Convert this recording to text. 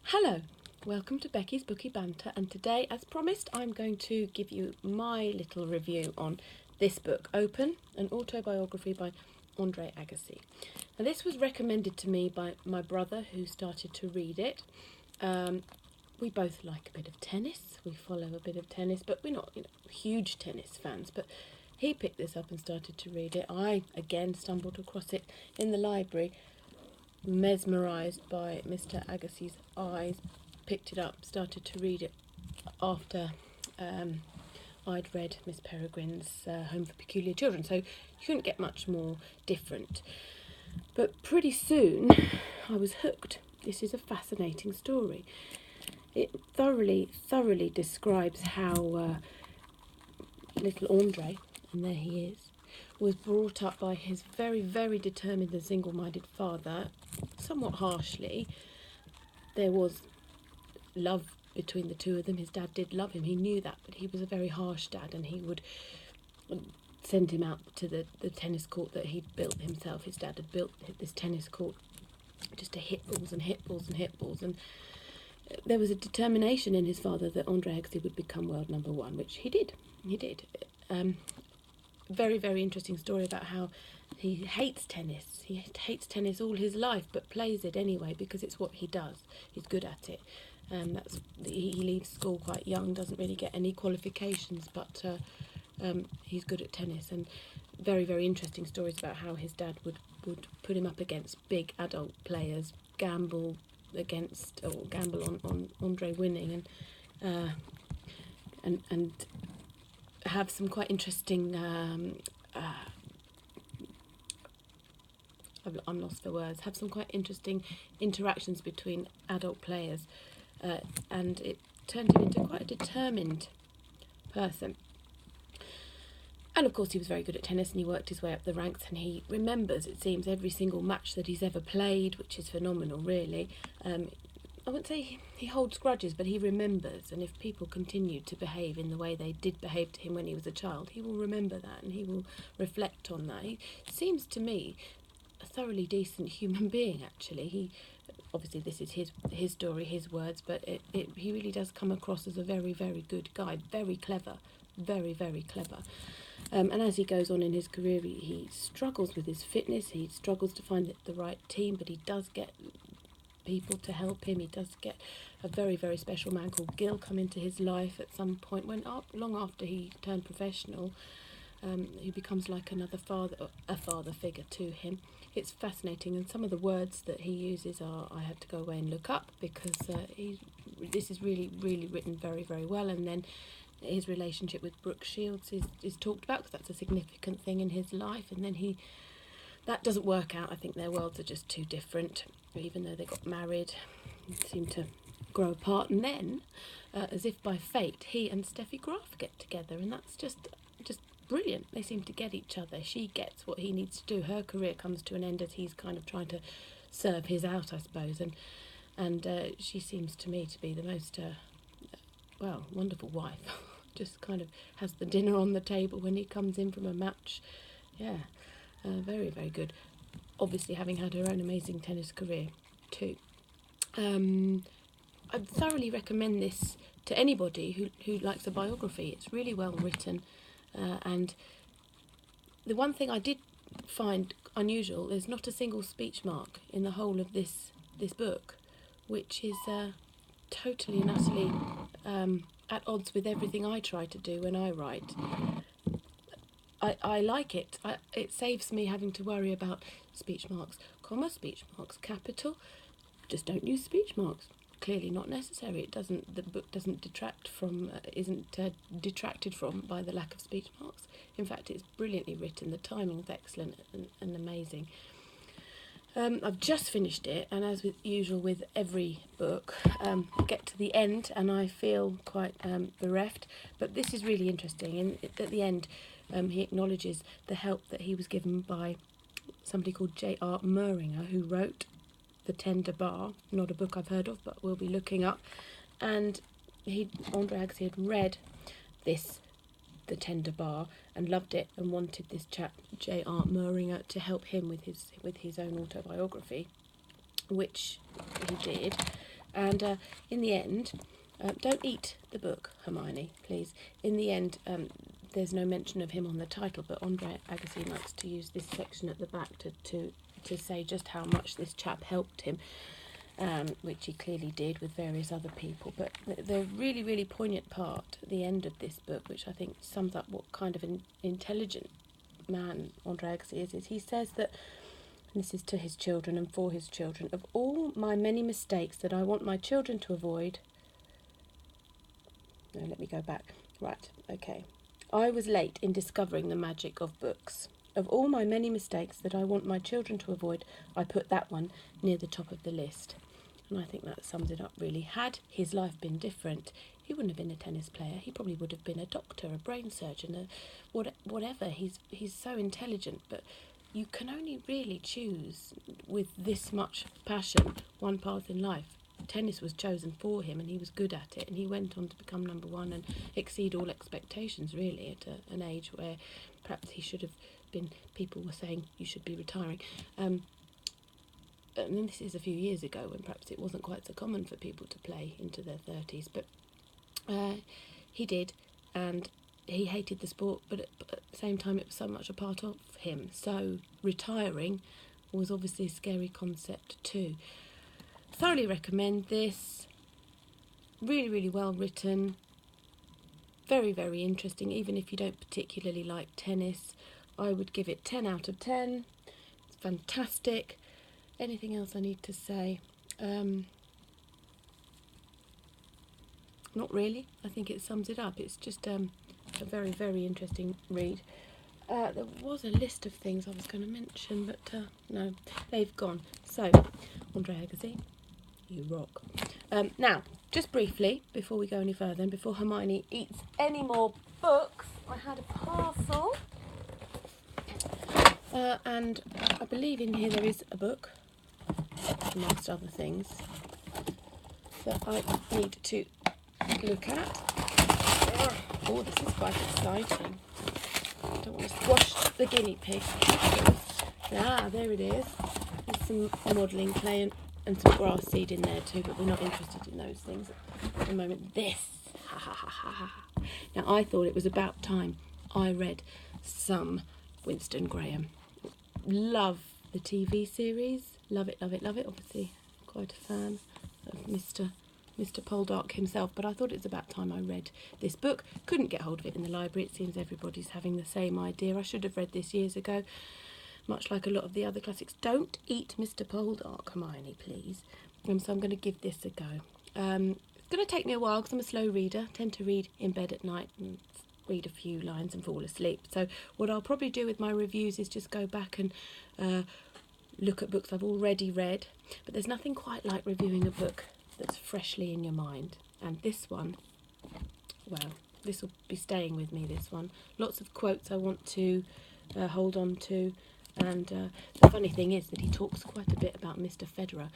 Hello, welcome to Becky's Bookie Banter, and today, as promised, I'm going to give you my little review on this book, Open, an autobiography by Andre Agassi. Now, this was recommended to me by my brother, who started to read it. We both like a bit of tennis, we follow a bit of tennis, but we're not huge tennis fans, but he picked this up and started to read it. I, again, stumbled across it in the library, mesmerised by Mr. Agassi's eyes, picked it up, started to read it after I'd read Miss Peregrine's Home for Peculiar Children, so you couldn't get much more different. But pretty soon I was hooked. This is a fascinating story. It thoroughly describes how little Andre, and there he is, was brought up by his very determined and single-minded father, somewhat harshly. There was love between the two of them. His dad did love him, he knew that, but he was a very harsh dad, and he would send him out to the tennis court that he'd built himself. His dad had built this tennis court just to hit balls and hit balls and hit balls, and there was a determination in his father that Andre Agassi would become world number one, which he did. Very interesting story about how he hates tennis. He hates tennis all his life, but plays it anyway because it's what he does. He's good at it. He leaves school quite young, doesn't really get any qualifications, but he's good at tennis. And very interesting stories about how his dad would put him up against big adult players, gamble on Andre winning, and have some quite interesting I'm lost for words. Have some quite interesting interactions between adult players, and it turned him into quite a determined person. And of course he was very good at tennis, and he worked his way up the ranks, and he remembers, it seems, every single match that he's ever played, which is phenomenal, really. I wouldn't say he holds grudges, but he remembers, and if people continue to behave in the way they did behave to him when he was a child, he will remember that, and he will reflect on that. He seems to me a thoroughly decent human being, actually. Obviously this is his story, his words, but he really does come across as a very good guy, very clever, very clever. And as he goes on in his career, he struggles with his fitness, he struggles to find the right team, but he does get people to help him. He does get a very special man called Gil come into his life at some point, long after he turned professional. He becomes like another father figure to him. It's fascinating, and some of the words that he uses I had to go away and look up, because this is really written very well. And then his relationship with Brooke Shields is talked about, because that's a significant thing in his life, and then that doesn't work out. I think their worlds are just too different. Even though they got married, seemed to grow apart, and then, as if by fate, he and Steffi Graf get together, and that's just brilliant. They seem to get each other. She gets what he needs to do. Her career comes to an end as he's kind of trying to serve his out, I suppose, and she seems to me to be the most wonderful wife. Just kind of has the dinner on the table when he comes in from a match. Yeah, very good. Obviously having had her own amazing tennis career too. I thoroughly recommend this to anybody who likes a biography. It's really well written, and the one thing I did find unusual, there's not a single speech mark in the whole of this book, which is totally and utterly at odds with everything I try to do when I write. I like it. It saves me having to worry about speech marks, comma, speech marks, capital. Just don't use speech marks. Clearly not necessary. The book doesn't detract from, isn't detracted from by the lack of speech marks. In fact, it's brilliantly written. The timing's excellent and amazing. I've just finished it, and as with usual with every book, I get to the end and I feel quite bereft. But this is really interesting. And at the end, he acknowledges the help that he was given by somebody called J.R. Muringer, who wrote The Tender Bar, not a book I've heard of, but we'll be looking up. And Andre Agassi had read The Tender Bar, and loved it, and wanted this chap J.R. Muringer to help him with his own autobiography, which he did. And in the end, don't eat the book, Hermione, please. In the end, there's no mention of him on the title, but Andre Agassi likes to use this section at the back to say just how much this chap helped him, which he clearly did with various other people. But the really, really poignant part at the end of this book, which I think sums up what kind of an intelligent man Andre Agassi is he says that, and this is to his children and for his children, of all my many mistakes that I want my children to avoid... No, let me go back. Right, okay. I was late in discovering the magic of books. Of all my many mistakes that I want my children to avoid, I put that one near the top of the list. And I think that sums it up, really. Had his life been different, he wouldn't have been a tennis player. He probably would have been a doctor, a brain surgeon, whatever. He's so intelligent, but you can only really choose with this much passion one path in life. Tennis was chosen for him, and he was good at it, and he went on to become number one and exceed all expectations, really, at an age where perhaps he should have been... People were saying you should be retiring. And this is a few years ago when perhaps it wasn't quite so common for people to play into their 30s, but he did, and he hated the sport, but at the same time it was so much a part of him, so retiring was obviously a scary concept too. Thoroughly recommend this. Really, really well written, very, very interesting. Even if you don't particularly like tennis, I would give it 10 out of 10. It's fantastic. Anything else I need to say? Not really. I think it sums it up. It's just a very, very interesting read. There was a list of things I was going to mention, but no, they've gone. So, Andre Agassi, you rock. Now, just briefly, before we go any further and before Hermione eats any more books, I had a parcel. And I believe in here there is a book, amongst other things, that I need to look at. Oh, this is quite exciting. I don't want to squash the guinea pig. Ah, there it is. There's some modelling clay and some grass seed in there too, but we're not interested in those things at the moment. This. Ha ha ha ha ha. Now, I thought it was about time I read some Winston Graham. Love the TV series. Love it, love it, love it. Obviously, quite a fan of Mr. Poldark himself, but I thought it was about time I read this book. Couldn't get hold of it in the library. It seems everybody's having the same idea. I should have read this years ago, much like a lot of the other classics. Don't eat Mr. Poldark, Hermione, please. So I'm going to give this a go. It's going to take me a while because I'm a slow reader. I tend to read in bed at night and read a few lines and fall asleep. So what I'll probably do with my reviews is just go back and look at books I've already read. But there's nothing quite like reviewing a book that's freshly in your mind. And this one, well, this will be staying with me, this one. Lots of quotes I want to hold on to. And the funny thing is that he talks quite a bit about Mr. Federer,